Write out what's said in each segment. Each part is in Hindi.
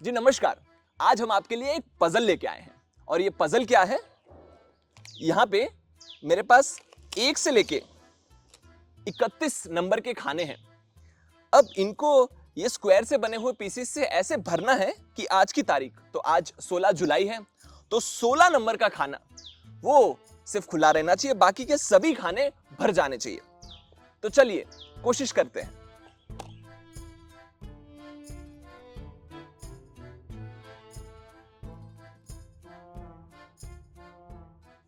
जी नमस्कार। आज हम आपके लिए एक पजल लेके आए हैं और ये पजल क्या है? यहाँ पे मेरे पास 1 से लेके 31 नंबर के खाने हैं। अब इनको ये स्क्वायर से बने हुए पीसेस से ऐसे भरना है कि आज की तारीख तो आज 16 जुलाई है, तो 16 नंबर का खाना वो सिर्फ खुला रहना चाहिए, बाकी के सभी खाने भर जाने चाहिए। तो चलिए कोशिश करते हैं।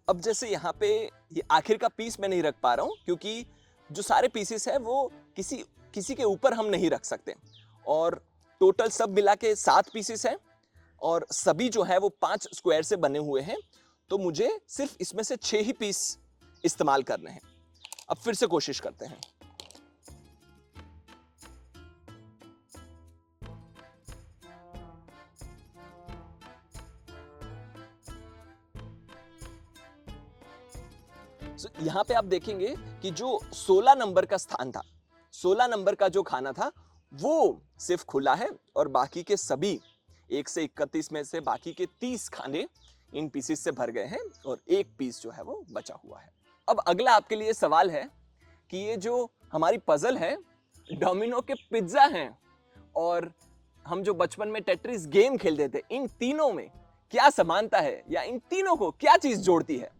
अब जैसे यहाँ पे ये आखिर का पीस मैं नहीं रख पा रहा हूँ क्योंकि जो सारे पीसेस है वो किसी किसी के ऊपर हम नहीं रख सकते, और टोटल सब मिला के 7 पीसेस हैं और सभी जो है वो 5 स्क्वायर से बने हुए हैं, तो मुझे सिर्फ इसमें से 6 ही पीस इस्तेमाल करने हैं। अब फिर से कोशिश करते हैं। यहाँ पे आप देखेंगे कि जो 16 नंबर का स्थान था, 16 नंबर का जो खाना था वो सिर्फ खुला है और बाकी के सभी 1 से 31 में से बाकी के 30 खाने इन पीसेस से भर गए हैं और एक पीस जो है वो बचा हुआ है। अब अगला आपके लिए सवाल है कि ये जो हमारी पजल है डोमिनो के पिज्जा हैं और हम जो बचपन में टेट्रिस गेम खेलते थे, इन तीनों में क्या समानता है या इन तीनों को क्या चीज जोड़ती है?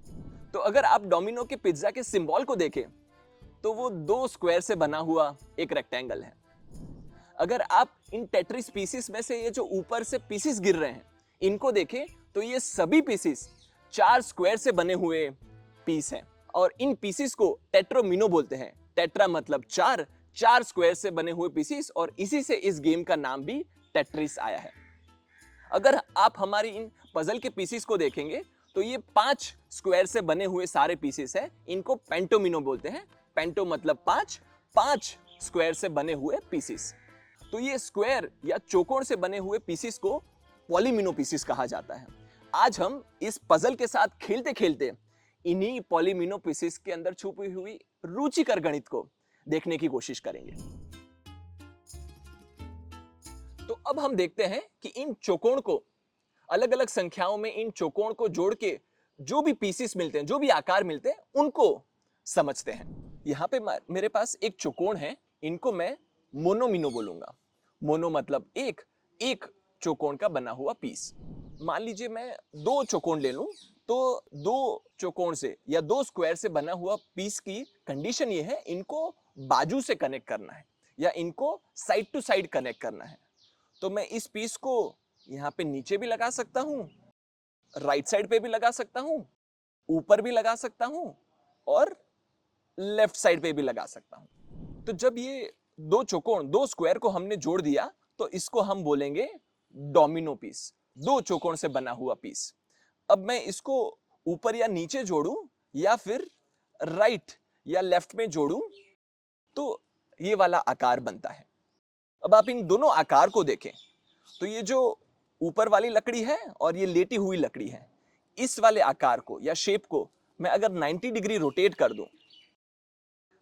तो अगर आप डोमिनो के पिज्जा के सिंबल को देखें तो वो 2 स्क्वायर से बना हुआ एक रेक्टेंगल है। अगर आप इन टेट्रिस पीसेस में से ये जो ऊपर से पीसेस गिर रहे हैं इनको देखें तो ये सभी पीसेस 4 स्क्वायर से बने हुए पीस हैं और इन पीसेस को टेट्रोमिनो बोलते हैं। टेट्रा मतलब 4, 4 स्क्वायर से बने हुए पीसेस, और इसी से इस गेम का नाम भी टेट्रिस आया है। अगर आप हमारी इन पजल के पीसेस को देखेंगे तो ये 5 स्क्वायर से बने हुए सारे पीसेस हैं, इनको पेंटोमिनो बोलते हैं। पेंटो मतलब 5, 5 स्क्वायर से बने हुए पीसेस। तो ये स्क्वायर या चौकोर से बने हुए पीसेस को पॉलीमिनो पीसेस कहा जाता है। आज हम इस पजल के साथ खेलते खेलते इन्हीं पॉलीमिनो पीसेस के अंदर छुपी हुई रुचिकर गणित को देखने की कोशिश करेंगे। तो अब हम देखते हैं कि इन चौकोर को अलग अलग संख्याओं में इन चौकोर को जोड़ के जो भी पीसेस मिलते हैं, जो भी आकार मिलते हैं, उनको समझते हैं। यहाँ पे मेरे पास एक चौकोर है, इनको मैं मोनोमिनो बोलूंगा। मोनो मतलब एक, एक चौकोर का बना हुआ पीस। मान लीजिए मैं 2 चौकोर ले लूं, तो 2 चौकोर से या 2 स्क्वायर से बना हुआ पीस की कंडीशन ये है, इनको बाजू से कनेक्ट करना है या इनको साइड टू साइड कनेक्ट करना है। तो मैं इस पीस को यहाँ पे नीचे भी लगा सकता हूं, राइट साइड पे भी लगा सकता हूं, ऊपर भी लगा सकता हूं और लेफ्ट साइड पे भी लगा सकता हूं। तो जब ये 2 चौकोर, 2 स्क्वायर को हमने जोड़ दिया तो इसको हम बोलेंगे डोमिनो पीस, 2 चौकोर से बना हुआ पीस। अब मैं इसको ऊपर या नीचे जोड़ूं या फिर राइट या लेफ्ट में जोड़ूं तो ये वाला आकार बनता है। अब आप इन दोनों आकार को देखें तो ये जो ऊपर वाली लकड़ी है और ये लेटी हुई लकड़ी है, इस वाले आकार को या शेप को मैं अगर 90 डिग्री रोटेट कर दूं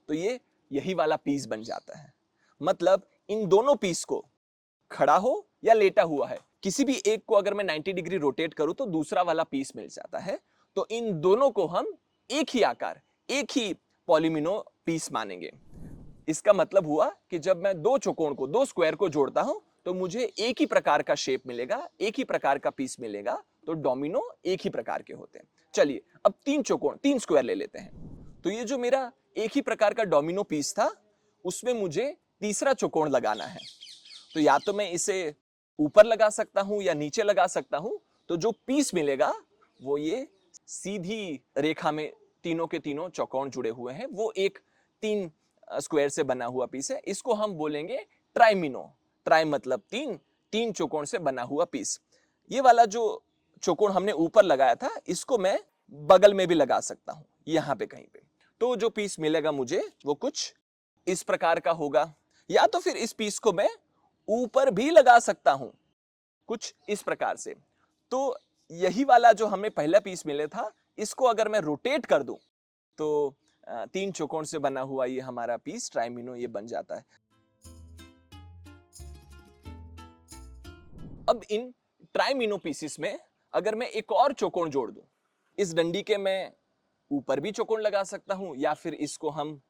तो ये यही वाला पीस बन जाता है। मतलब इन दोनों पीस को खड़ा हो या लेटा हुआ है, किसी भी एक को अगर मैं 90 डिग्री रोटेट करूं तो दूसरा वाला पीस मिल जाता है। तो इन दोनों को हम एक ही आकार, एक ही पॉलीमिनो पीस मानेंगे। इसका मतलब हुआ कि जब मैं 2 चौकोर को, 2 स्क्वायर को जोड़ता हूं तो मुझे एक ही प्रकार का शेप मिलेगा, एक ही प्रकार का पीस मिलेगा। तो डोमिनो एक ही प्रकार के होते हैं। चलिए अब 3 चौकोर, 3 स्क्वायर ले लेते हैं। तो ये जो मेरा एक ही प्रकार का डोमिनो पीस था उसमें मुझे तीसरा चौकोर लगाना है। तो या तो मैं इसे ऊपर लगा सकता हूं या नीचे लगा सकता हूं। तो जो पीस मिलेगा वो ये सीधी रेखा में तीनों के तीनों चौकोर जुड़े हुए हैं, वो एक 3 स्क्वायर से बना हुआ पीस है। इसको हम बोलेंगे ट्राइमिनो। ट्राई मतलब 3, 3 चौकोर से बना हुआ पीस। ये वाला जो चौकोर हमने ऊपर लगाया था इसको मैं बगल में भी लगा सकता हूं, यहां पे कहीं पे। तो जो पीस मिलेगा मुझे वो कुछ इस प्रकार का होगा, या तो फिर इस पीस को मैं ऊपर भी लगा सकता हूं कुछ इस प्रकार से। तो यही वाला जो हमें पहला पीस मिले था, इसको अगर मैं रोटेट कर दूं तो 3 चौकोर से बना हुआ ये हमारा पीस ट्राइमिनो ये बन जाता है। अब इन ट्राइमिनो पीसेस में अगर मैं एक और चौकोन जोड़ दूं, इस डंडी के मैं ऊपर भी चौकोन लगा सकता हूं या फिर इसको हम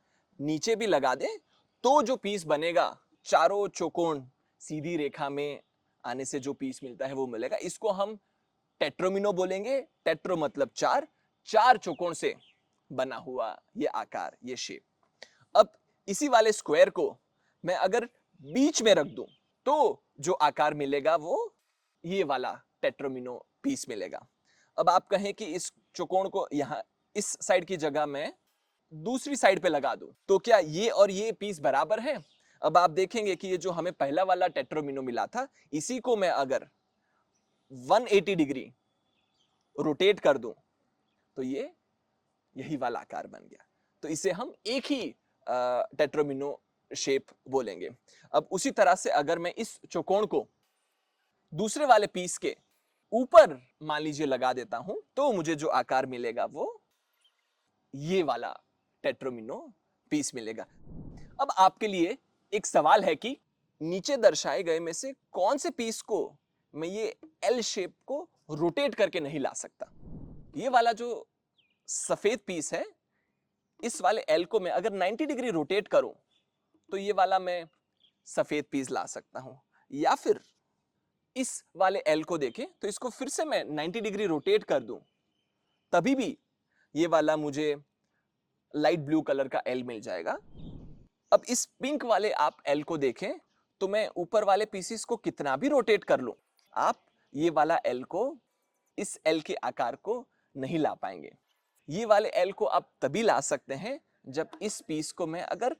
नीचे भी लगा दें, तो जो पीस बनेगा चारों चौकोन सीधी रेखा में आने से जो पीस मिलता है वो मिलेगा। इसको हम टेट्रोमिनो बोलेंगे। टेट्रो मतलब चार, चार चौकोन से बना हुआ ये आकार, ये शेप। अब इसी वाले स्क्वायर को मैं अगर बीच में रख दूं तो जो आकार मिलेगा वो ये वाला टेट्रोमिनो पीस मिलेगा। अब आप कहें कि इस चौकोन को यहां इस साइड की जगह मैं दूसरी साइड पे लगा दूं तो क्या ये और ये पीस बराबर है? अब आप देखेंगे कि ये जो हमें पहला वाला टेट्रोमिनो मिला था, इसी को मैं अगर 180 डिग्री रोटेट कर दूं तो ये यही वाला आकार बन गया। तो इसे हम एक ही टेट्रोमिनो शेप बोलेंगे। अब उसी तरह से अगर मैं इस चौकोन को दूसरे वाले पीस के ऊपर मान लीजिए लगा देता हूं तो मुझे जो आकार मिलेगा वो ये वाला टेट्रोमिनो पीस मिलेगा। अब आपके लिए एक सवाल है कि नीचे दर्शाए गए में से कौन से पीस को मैं ये एल शेप को रोटेट करके नहीं ला सकता? ये वाला जो सफेद पीस है, इस वाले एल को मैं अगर 90 डिग्री रोटेट करूं तो ये वाला मैं सफेद पीस ला सकता हूं, या फिर इस वाले एल को देखें तो इसको फिर से मैं 90 डिग्री रोटेट कर दूं, तभी भी ये वाला मुझे लाइट ब्लू कलर का एल मिल जाएगा। अब इस पिंक वाले आप एल को देखें तो मैं ऊपर वाले पीसेस को कितना भी रोटेट कर लूं, आप ये वाला एल को, इस एल के आकार को नहीं ला पाएंगे। ये वाले एल को आप तभी ला सकते हैं जब इस पीस को मैं अगर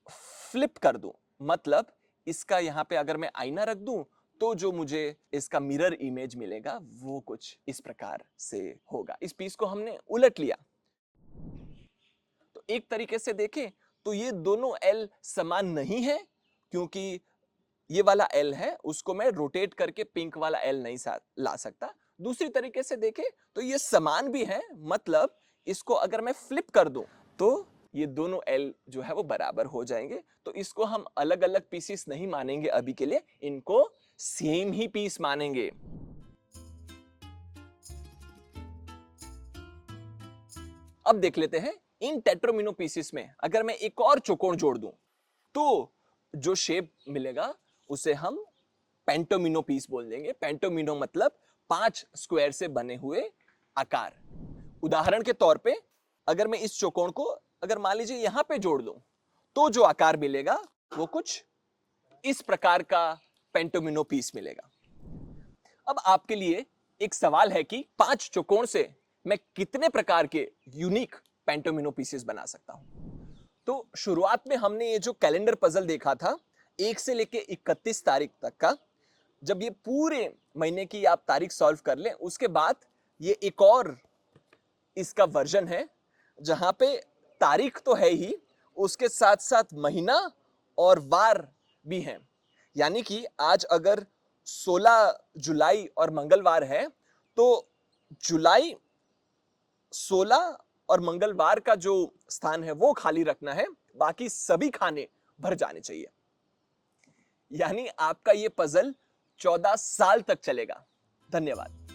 फ्लिप कर दूं, मतलब इसका यहां पे अगर मैं आईना रख दूं तो जो मुझे इसका मिरर इमेज मिलेगा वो कुछ इस प्रकार से होगा। इस पीस को हमने उलट लिया तो एक तरीके से देखें तो ये दोनों एल समान नहीं है, क्योंकि ये वाला एल है उसको मैं रोटेट करके पिंक वाला एल नहीं ला सकता। दूसरी तरीके से देखें तो ये समान भी है, मतलब इसको अगर मैं फ्लिप कर दूं तो ये दोनों एल जो है वो बराबर हो जाएंगे। तो इसको हम अलग अलग पीसेस नहीं मानेंगे अभी के लिए, इनको सेम ही पीस मानेंगे। अब देख लेते हैं इन टेट्रोमिनो पीसेस में अगर मैं एक और चौकोन जोड़ दूं तो जो शेप मिलेगा उसे हम पेंटोमिनो पीस बोल देंगे। पेंटोमिनो मतलब 5 स्क्वायर से बने हुए आकार। उदाहरण के तौर पे अगर मैं इस चौकोन को अगर मान लीजिए यहां पे जोड़ दूं तो जो आकार मिलेगा वो कुछ इस प्रकार का पेंटोमिनो पीस मिलेगा। अब आपके लिए एक सवाल है कि 5 चौकोन से मैं कितने प्रकार के यूनिक पेंटोमिनो पीसेस बना सकता हूं। तो शुरुआत में हमने ये जो कैलेंडर पजल देखा था 1 से लेके 31 तारीख तक का, जब ये पूरे महीने की आप तारीख सॉल्व कर लें उसके बाद ये एक और इसका वर्जन है जहां पे तारीख तो है ही, उसके साथ साथ महीना और वार भी हैं। यानी कि आज अगर 16 जुलाई और मंगलवार है तो जुलाई 16 और मंगलवार का जो स्थान है वो खाली रखना है, बाकी सभी खाने भर जाने चाहिए। यानी आपका ये पजल 14 साल तक चलेगा। धन्यवाद।